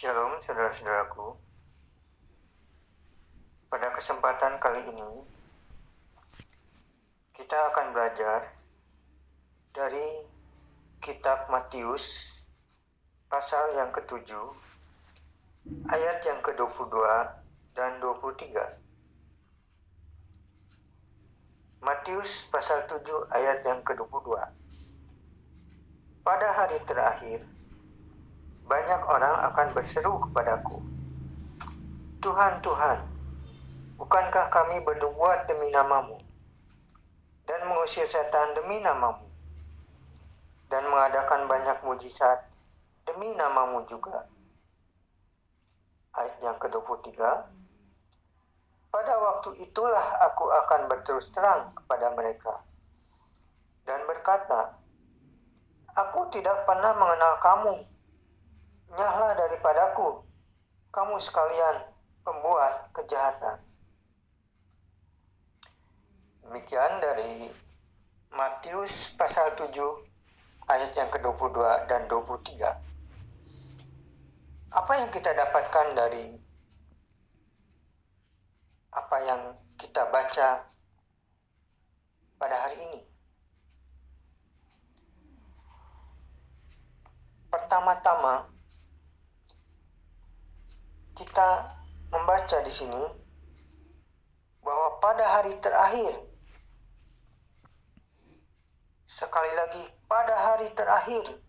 Shalom saudara-saudaraku. Pada kesempatan kali ini kita akan belajar dari kitab Matius pasal yang ke-7 ayat yang ke-22 dan 23. Matius pasal 7 ayat yang ke-22. Pada hari terakhir banyak orang akan berseru kepadaku, Tuhan, Tuhan, bukankah kami bernubuat demi namamu dan mengusir setan demi namamu dan mengadakan banyak mujizat demi namamu juga? Ayat yang ke-23. Pada waktu itulah aku akan berterus terang kepada mereka dan berkata, aku tidak pernah mengenal kamu. Nyahlah daripadaku, kamu sekalian pembuat kejahatan. Demikian dari Matius pasal 7 ayat yang ke-22 dan 23. Apa yang kita dapatkan dari apa yang kita baca pada hari ini? Pertama-tama, kita membaca di sini bahwa pada hari terakhir, sekali lagi pada hari terakhir,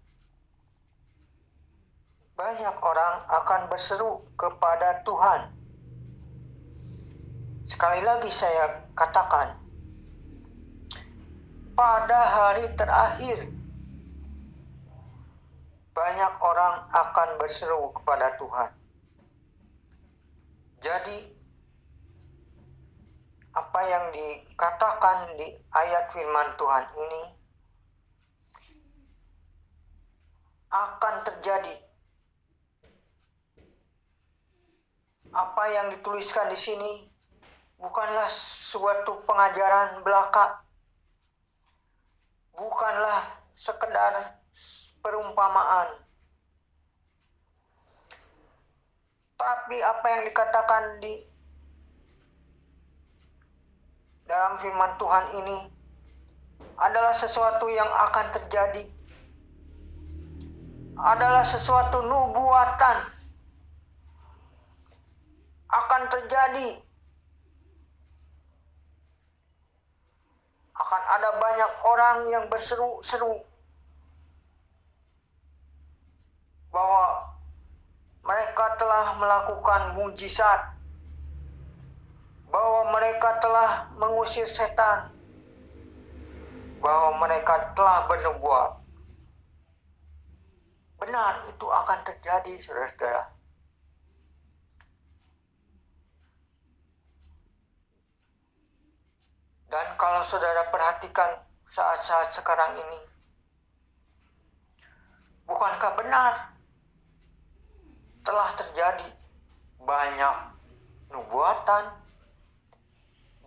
banyak orang akan berseru kepada Tuhan. Sekali lagi saya katakan, pada hari terakhir, banyak orang akan berseru kepada Tuhan. Jadi, apa yang dikatakan di ayat firman Tuhan ini akan terjadi. Apa yang dituliskan di sini bukanlah suatu pengajaran belaka, bukanlah sekedar perumpamaan, tapi apa yang dikatakan di dalam firman Tuhan ini adalah sesuatu yang akan terjadi, adalah sesuatu nubuatan, akan terjadi. Akan ada banyak orang yang berseru-seru bahwa mereka telah melakukan mujizat, bahwa mereka telah mengusir setan, bahwa mereka telah bernubuat. Benar, itu akan terjadi, saudara-saudara. Dan kalau saudara perhatikan saat-saat sekarang ini, bukankah benar telah terjadi banyak nubuatan,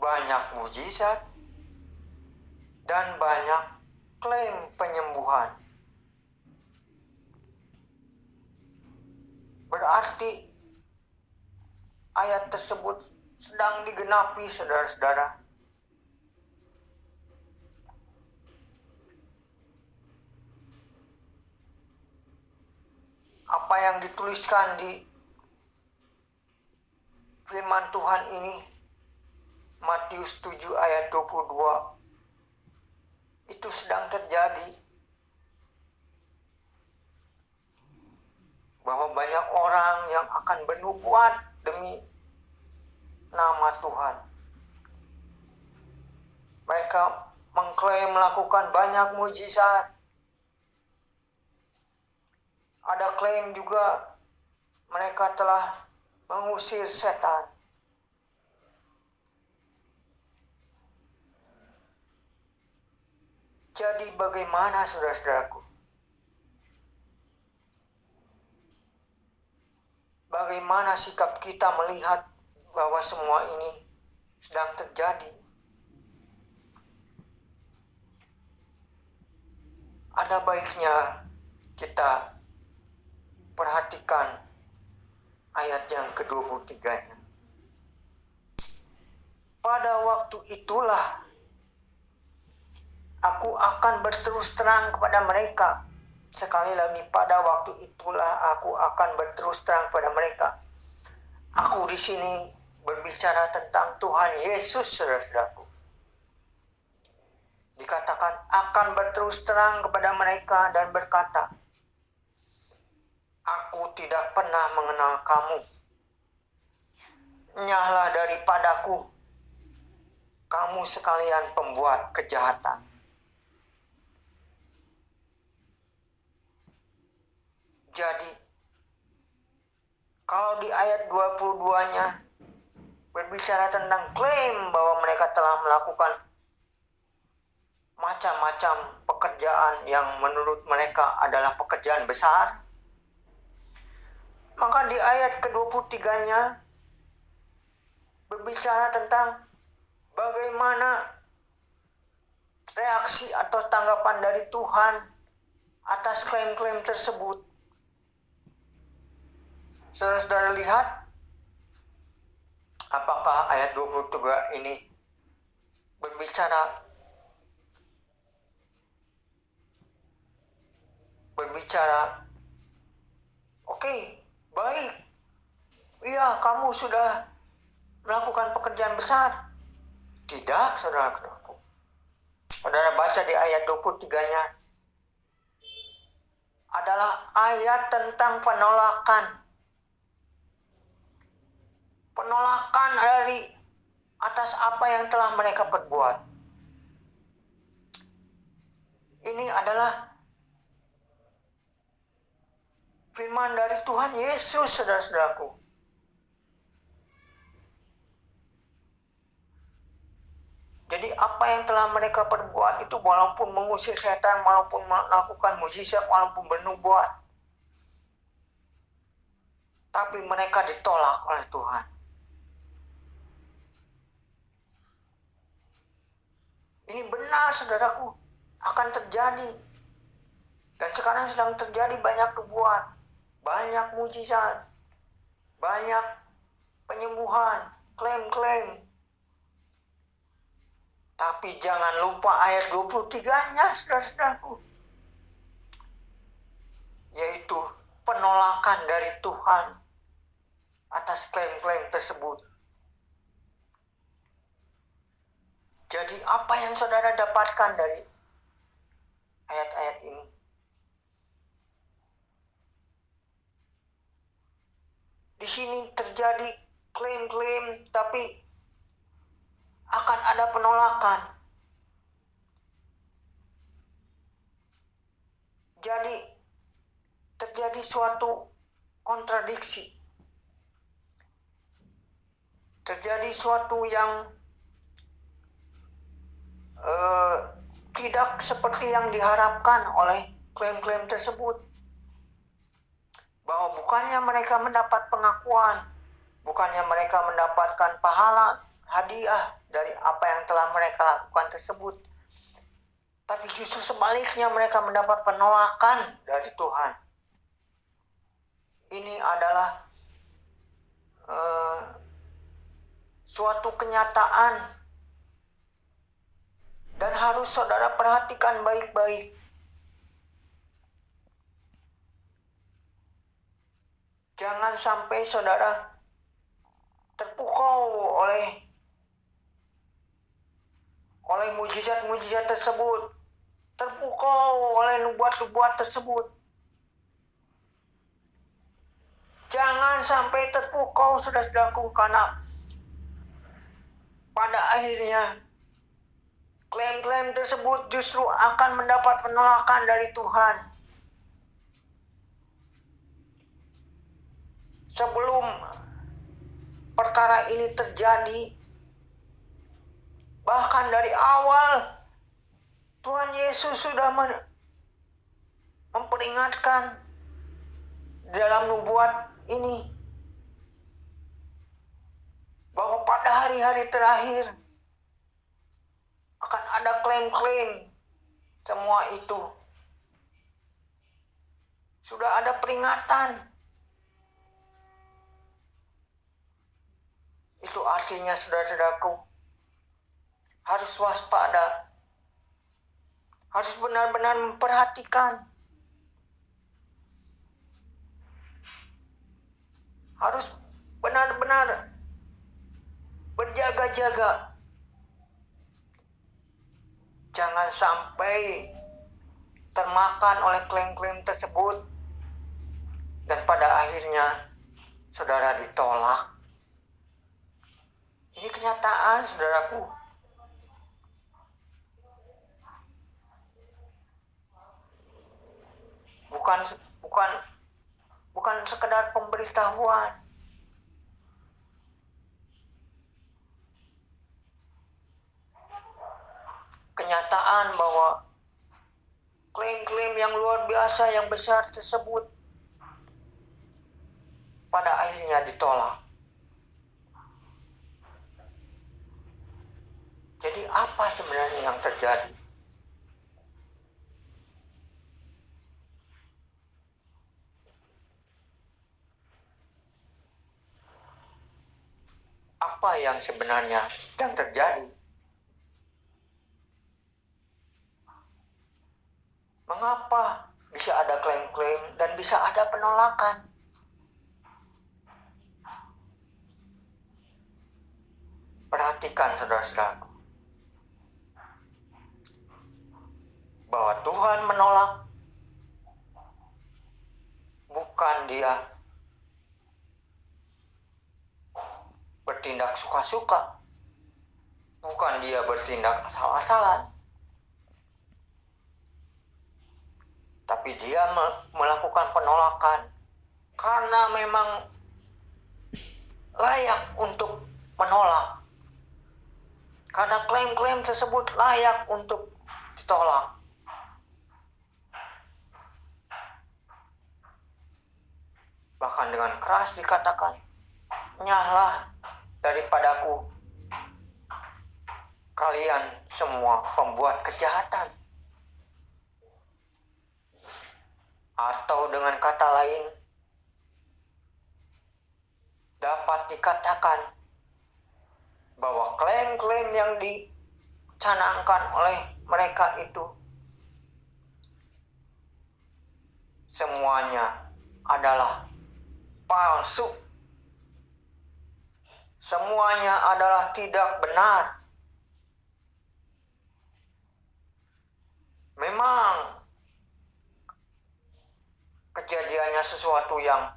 banyak mujizat, dan banyak klaim penyembuhan? Berarti ayat tersebut sedang digenapi, saudara-saudara. Apa yang dituliskan di firman Tuhan ini, Matius 7 ayat 22, itu sedang terjadi. Bahwa banyak orang yang akan bernubuat demi nama Tuhan. Mereka mengklaim melakukan banyak mujizat. Ada klaim juga mereka telah mengusir setan. Jadi bagaimana, saudara-saudaraku? Bagaimana sikap kita melihat bahwa semua ini sedang terjadi? Ada baiknya kita perhatikan ayat yang ke-23-nya. Pada waktu itulah aku akan berterus terang kepada mereka. Sekali lagi, pada waktu itulah aku akan berterus terang kepada mereka. Aku di sini berbicara tentang Tuhan Yesus, saudara-saudaraku. Dikatakan akan berterus terang kepada mereka dan berkata, aku tidak pernah mengenal kamu. Nyahlah daripadaku, kamu sekalian pembuat kejahatan. Jadi, kalau di ayat 22-nya berbicara tentang klaim bahwa mereka telah melakukan macam-macam pekerjaan yang menurut mereka adalah pekerjaan besar, maka di ayat ke-23-nya berbicara tentang bagaimana reaksi atau tanggapan dari Tuhan atas klaim-klaim tersebut. Saudara-saudara lihat, apakah ayat 23 ini berbicara oke, baik, iya kamu sudah melakukan pekerjaan besar. Tidak, saudara-saudaraku. Saudara baca di ayat 23-nya adalah ayat tentang penolakan. Penolakan dari atas apa yang telah mereka perbuat. Ini adalah firman dari Tuhan Yesus, saudara-saudaraku. Jadi apa yang telah mereka perbuat itu, walaupun mengusir setan, walaupun melakukan mukjizat, walaupun bernubuat, tapi mereka ditolak oleh Tuhan. Ini benar, saudaraku, akan terjadi. Dan sekarang sedang terjadi banyak nubuat, banyak mukjizat, banyak penyembuhan, klaim-klaim. Tapi jangan lupa ayat 23-nya, saudara-saudaraku. Yaitu penolakan dari Tuhan atas klaim-klaim tersebut. Jadi apa yang saudara dapatkan dari ayat-ayat ini? Di sini terjadi klaim-klaim, tapi akan ada penolakan. Jadi terjadi suatu kontradiksi. Terjadi suatu yang tidak seperti yang diharapkan oleh klaim-klaim tersebut. Bahwa bukannya mereka mendapat pengakuan, bukannya mereka mendapatkan pahala, hadiah dari apa yang telah mereka lakukan tersebut, tapi justru sebaliknya mereka mendapat penolakan dari Tuhan. Ini adalah suatu kenyataan dan harus saudara perhatikan baik-baik. Jangan sampai saudara terpukau oleh mujizat-mujizat tersebut, terpukau oleh nubuat-nubuat tersebut. Jangan sampai terpukau, saudara-saudaraku, karena pada akhirnya klaim-klaim tersebut justru akan mendapat penolakan dari Tuhan. Sebelum perkara ini terjadi, bahkan dari awal Tuhan Yesus sudah memperingatkan dalam nubuat ini bahwa pada hari-hari terakhir akan ada klaim-klaim. Semua itu sudah ada peringatan. Itu artinya saudara-saudaraku harus waspada, harus benar-benar memperhatikan, harus benar-benar berjaga-jaga. Jangan sampai termakan oleh klaim-klaim tersebut dan pada akhirnya saudara ditolak. Ini kenyataan, saudaraku. Bukan sekedar pemberitahuan. Kenyataan bahwa klaim-klaim yang luar biasa, yang besar tersebut pada akhirnya ditolak. Jadi apa sebenarnya yang terjadi? Apa yang sebenarnya sedang terjadi? Mengapa bisa ada klaim-klaim dan bisa ada penolakan? Perhatikan saudara-saudaraku, bahwa Tuhan menolak bukan dia bertindak suka-suka, bukan dia bertindak asal-asalan, tapi dia melakukan penolakan karena memang layak untuk menolak, karena klaim-klaim tersebut layak untuk ditolak. Bahkan dengan keras dikatakan, "Nyahlah daripadaku kalian semua pembuat kejahatan." Atau dengan kata lain, dapat dikatakan bahwa klaim-klaim yang dicanangkan oleh mereka itu semuanya adalah palsu. Semuanya adalah tidak benar. Memang kejadiannya sesuatu yang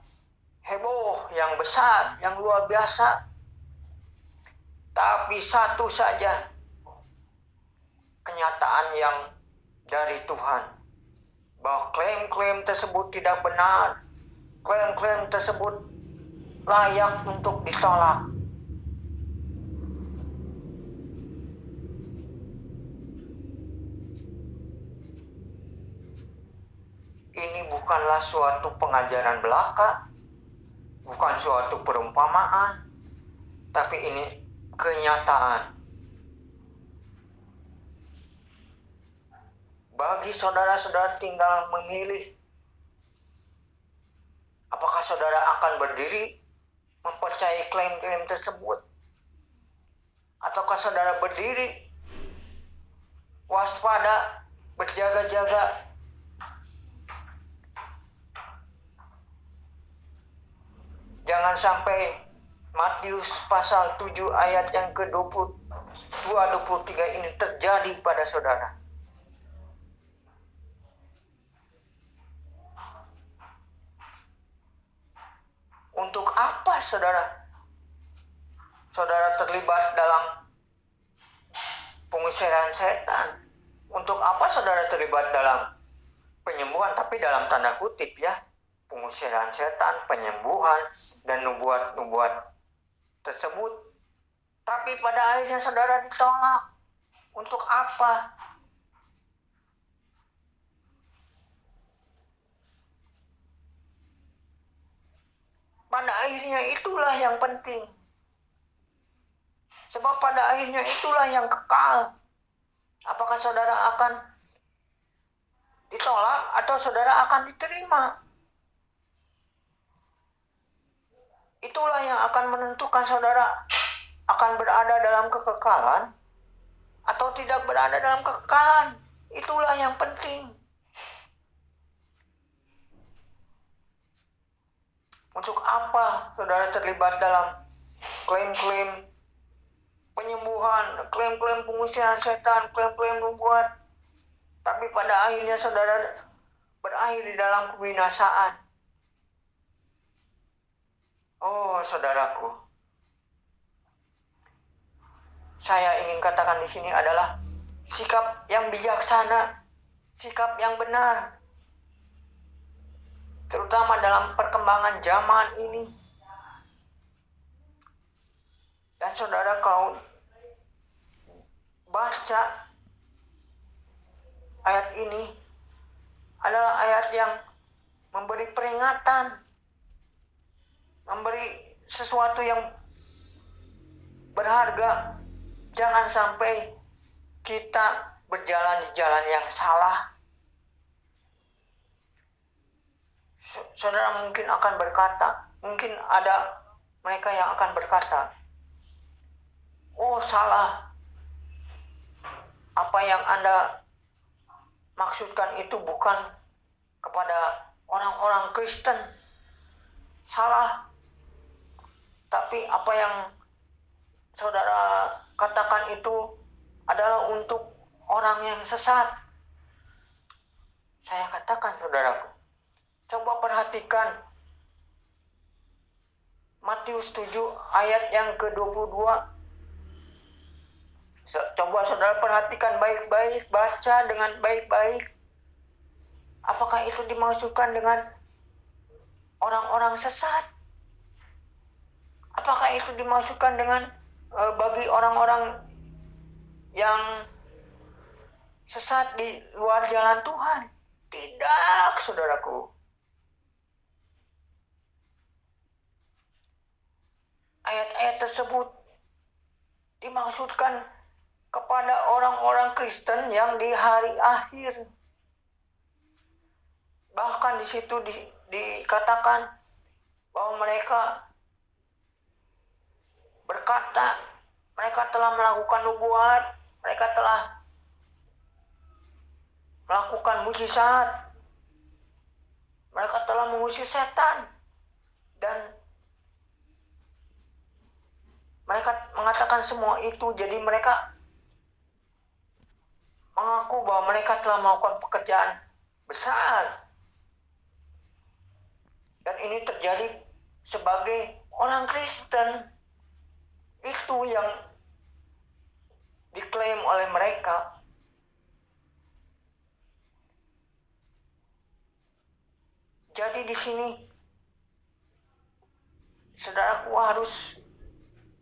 heboh, yang besar, yang luar biasa. Tapi satu saja kenyataan yang dari Tuhan, bahwa klaim-klaim tersebut tidak benar. Klaim-klaim tersebut layak untuk ditolak. Ini bukanlah suatu pengajaran belaka, bukan suatu perumpamaan, tapi ini kenyataan. Bagi saudara-saudara tinggal memilih, apakah saudara akan berdiri mempercayai klaim-klaim tersebut, ataukah saudara berdiri waspada, berjaga-jaga, jangan sampai Matius pasal 7 ayat yang ke-22-23 ini terjadi pada saudara. Untuk apa saudara terlibat dalam pengusiran setan? Untuk apa saudara terlibat dalam penyembuhan, tapi dalam tanda kutip ya, pengusiran setan, penyembuhan, dan nubuat-nubuat tersebut. Tapi pada akhirnya saudara ditolak. Untuk apa? Pada akhirnya itulah yang penting. Sebab pada akhirnya itulah yang kekal. Apakah saudara akan ditolak atau saudara akan diterima? Itulah yang akan menentukan saudara akan berada dalam kekekalan atau tidak berada dalam kekekalan. Itulah yang penting. Untuk apa saudara terlibat dalam klaim-klaim penyembuhan, klaim-klaim pengusiran setan, klaim-klaim nubuat, tapi pada akhirnya saudara berakhir di dalam kebinasaan? Oh, saudaraku, saya ingin katakan di sini adalah sikap yang bijaksana, sikap yang benar, terutama dalam perkembangan zaman ini. Dan saudara, kalau baca ayat ini adalah ayat yang memberi peringatan, memberi sesuatu yang berharga. Jangan sampai kita berjalan di jalan yang salah. Saudara mungkin akan berkata, mungkin ada mereka yang akan berkata, oh salah, apa yang Anda maksudkan itu bukan kepada orang-orang Kristen. Salah. Tapi apa yang saudara katakan itu adalah untuk orang yang sesat. Saya katakan saudaraku, coba perhatikan Matius 7 ayat yang ke-22. Coba saudara perhatikan baik-baik, baca dengan baik-baik. Apakah itu dimaksudkan dengan orang-orang sesat? Apakah itu dimaksudkan dengan bagi orang-orang yang sesat di luar jalan Tuhan? Tidak, saudaraku. Ayat-ayat tersebut dimaksudkan kepada orang-orang Kristen yang di hari akhir. Bahkan di situ dikatakan bahwa mereka berkata, mereka telah melakukan nubuat, mereka telah melakukan mujizat, mereka telah mengusir setan, dan mereka mengatakan semua itu. Jadi mereka mengaku bahwa mereka telah melakukan pekerjaan besar. Dan ini terjadi sebagai orang Kristen. Itu yang diklaim oleh mereka. Jadi di sini saudaraku harus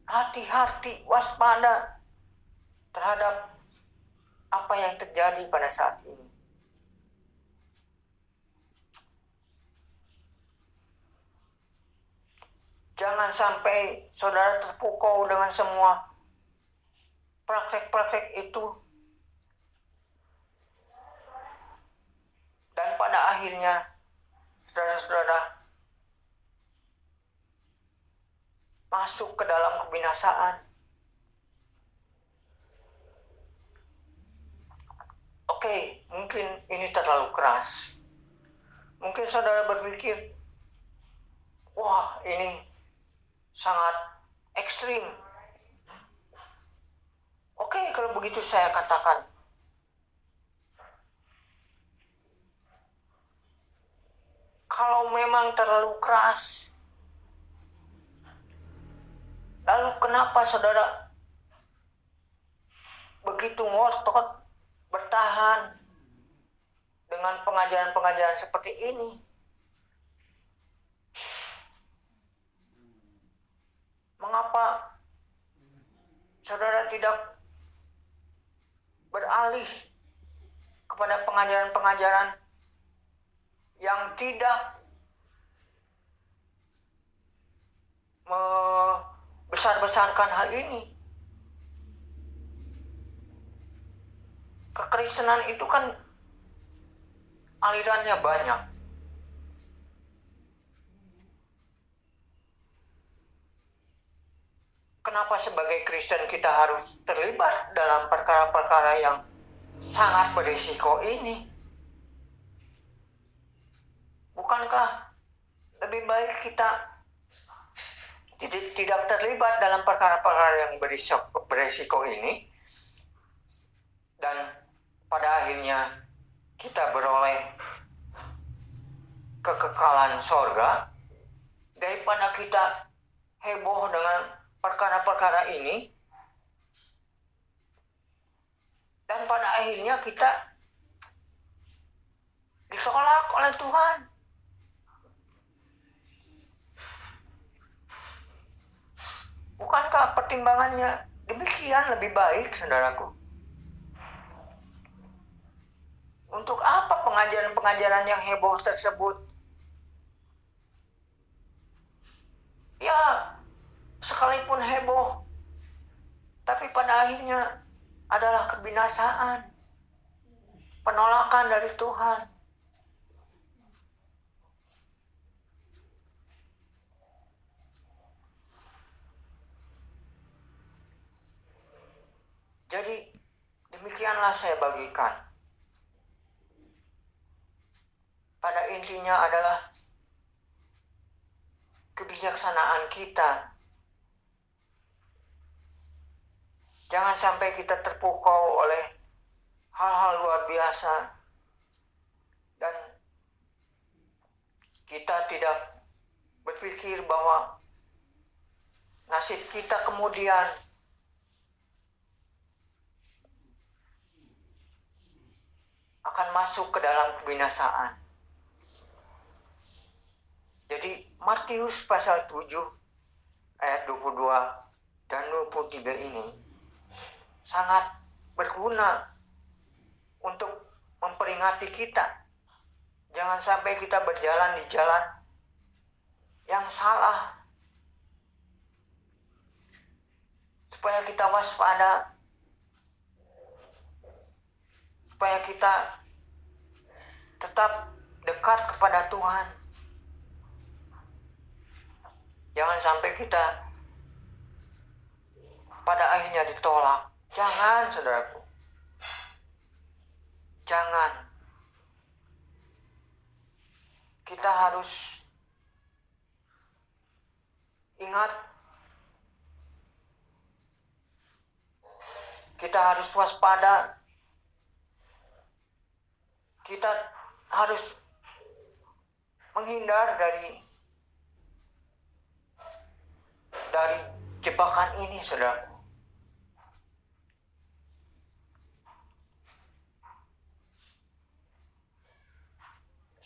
hati-hati, waspada terhadap apa yang terjadi pada saat ini. Jangan sampai saudara terpukau dengan semua praktek-praktek itu. Dan pada akhirnya, saudara-saudara masuk ke dalam kebinasaan. Oke, mungkin ini terlalu keras. Mungkin saudara berpikir, wah ini sangat ekstrim. Oke, kalau begitu saya katakan, kalau memang terlalu keras, lalu kenapa saudara begitu ngotot bertahan dengan pengajaran-pengajaran seperti ini? Mengapa saudara tidak beralih kepada pengajaran-pengajaran yang tidak membesar-besarkan hal ini? Kekristenan itu kan alirannya banyak. Kenapa sebagai Kristen kita harus terlibat dalam perkara-perkara yang sangat berisiko ini? Bukankah lebih baik kita tidak terlibat dalam perkara-perkara yang berisiko ini, dan pada akhirnya kita beroleh kekekalan sorga, daripada kita heboh dengan perkara-perkara ini dan pada akhirnya kita ditolak oleh Tuhan. Bukankah pertimbangannya demikian lebih baik, saudaraku? Untuk apa pengajaran-pengajaran yang heboh tersebut? Ya, sekalipun heboh, tapi pada akhirnya adalah kebinasaan, penolakan dari Tuhan. Jadi demikianlah saya bagikan. Pada intinya adalah kebijaksanaan kita. Jangan sampai kita terpukau oleh hal-hal luar biasa dan kita tidak berpikir bahwa nasib kita kemudian akan masuk ke dalam kebinasaan. Jadi Matius pasal 7 ayat 22 dan 23 ini sangat berguna untuk memperingati kita. Jangan sampai kita berjalan di jalan yang salah. Supaya kita waspada. Supaya kita tetap dekat kepada Tuhan. Jangan sampai kita pada akhirnya ditolak. Jangan, saudaraku. Jangan. Kita harus ingat, kita harus waspada, kita harus menghindar dari jebakan ini, saudara.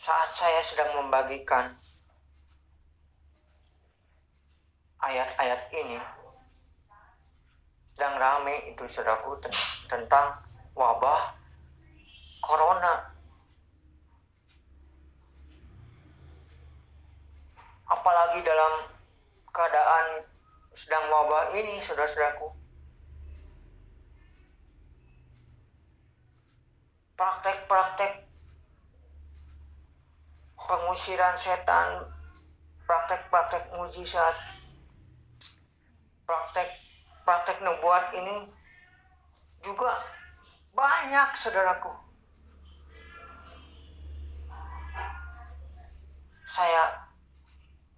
Saat saya sedang membagikan ayat-ayat ini, sedang rame itu, saudaraku, tentang wabah corona. Apalagi dalam keadaan sedang wabah ini, saudara-saudaraku, praktek-praktek pengusiran setan, praktek-praktek mujizat, praktek nubuat ini juga banyak, saudaraku. Saya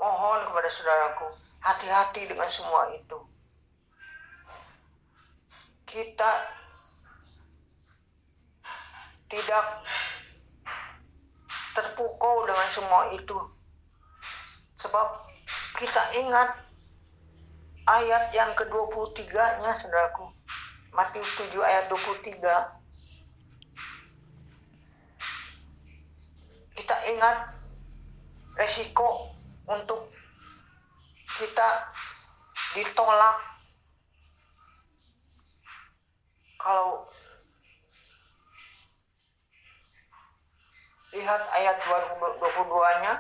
mohon kepada saudaraku, hati-hati dengan semua itu. Kita tidak terpukau dengan semua itu. Sebab kita ingat ayat yang ke-23-nya, saudaraku. Matius 7 ayat 23. Kita ingat resiko untuk kita ditolak kalau lihat ayat 22-nya,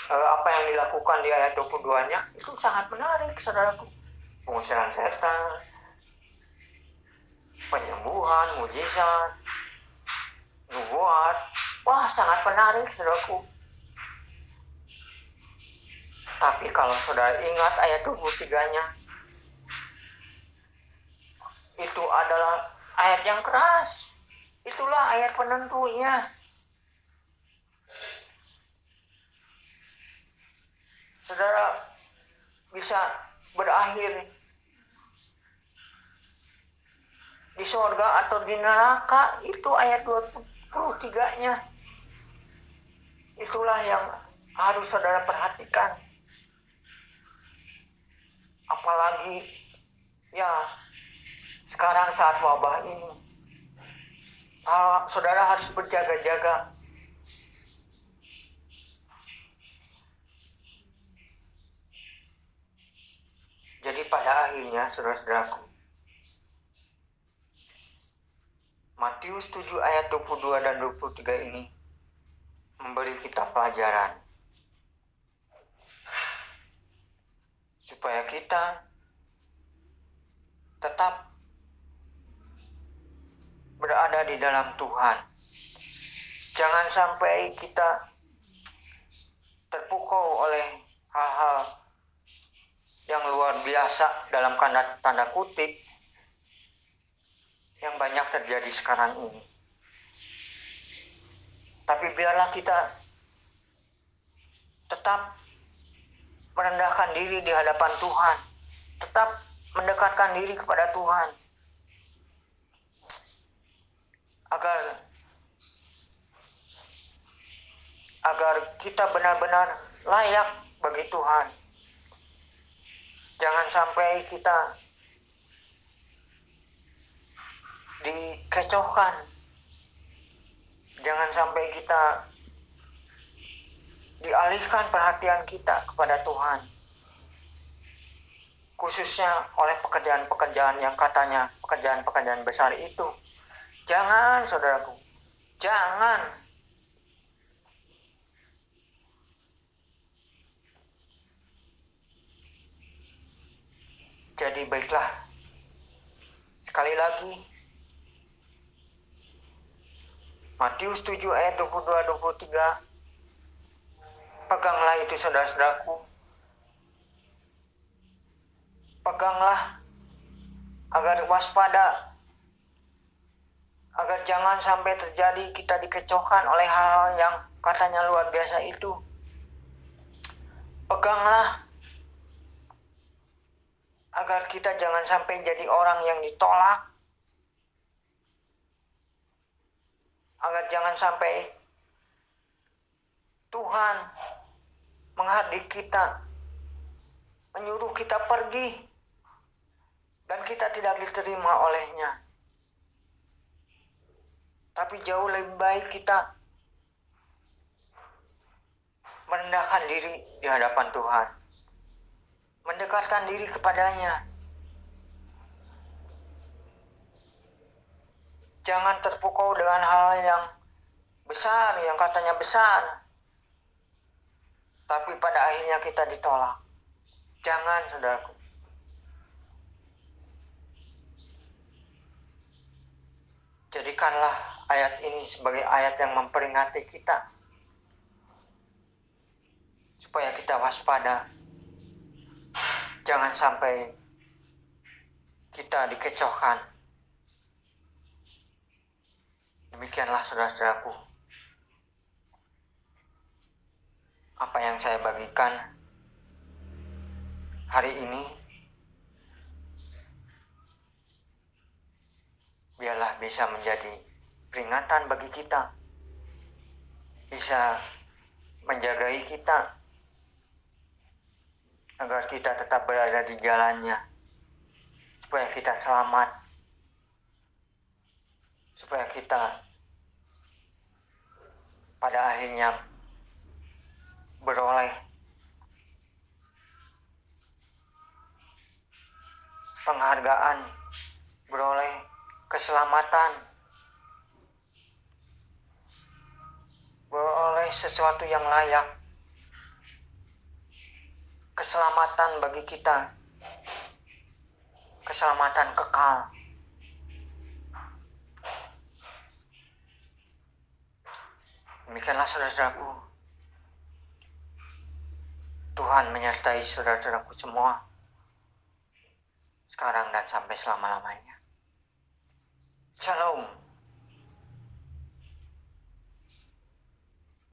apa yang dilakukan di ayat 22-nya itu sangat menarik, saudaraku. Pengusiran setan, penyembuhan, mujizat, nubuat, wah sangat menarik, saudaraku. Tapi kalau saudara ingat ayat 23-nya, itu adalah ayat yang keras. Itulah ayat penentunya. Saudara bisa berakhir di surga atau di neraka, itu ayat 23-nya. Itulah yang harus saudara perhatikan. Apalagi ya sekarang saat wabah ini, saudara harus berjaga-jaga. Jadi pada akhirnya saudara-saudaraku, Matius 7 ayat 22 dan 23 ini memberi kita pelajaran supaya kita tetap berada di dalam Tuhan. Jangan sampai kita terpukau oleh hal-hal yang luar biasa dalam tanda kutip yang banyak terjadi sekarang ini. Tapi biarlah kita tetap merendahkan diri di hadapan Tuhan, tetap mendekatkan diri kepada Tuhan, agar kita benar-benar layak bagi Tuhan. Jangan sampai kita dikecohkan, jangan sampai kita dialihkan perhatian kita kepada Tuhan, khususnya oleh pekerjaan-pekerjaan yang katanya pekerjaan-pekerjaan besar itu. Jangan, saudaraku, jangan. Jadi baiklah, sekali lagi, Matius 7 ayat 22-23, peganglah itu saudara-saudaraku. Peganglah agar waspada, agar jangan sampai terjadi kita dikecohkan oleh hal-hal yang katanya luar biasa itu. Peganglah agar kita jangan sampai jadi orang yang ditolak, agar jangan sampai Tuhan menghadik kita, menyuruh kita pergi, dan kita tidak diterima olehnya. Tapi jauh lebih baik kita merendahkan diri di hadapan Tuhan, mendekatkan diri kepadanya. Jangan terpukau dengan hal yang besar, yang katanya besar, tapi pada akhirnya kita ditolak. Jangan, saudaraku. Jadikanlah ayat ini sebagai ayat yang memperingati kita, supaya kita waspada. Jangan sampai kita dikecohkan. Demikianlah saudara-saudaraku, apa yang saya bagikan hari ini. Biarlah bisa menjadi peringatan bagi kita, bisa menjagai kita, agar kita tetap berada di jalannya, supaya kita selamat, supaya kita pada akhirnya beroleh penghargaan, beroleh keselamatan, beroleh sesuatu yang layak, keselamatan bagi kita, keselamatan kekal. Demikianlah saudara-saudaraku. Tuhan menyertai saudara-saudaraku semua, sekarang dan sampai selama-lamanya. Shalom.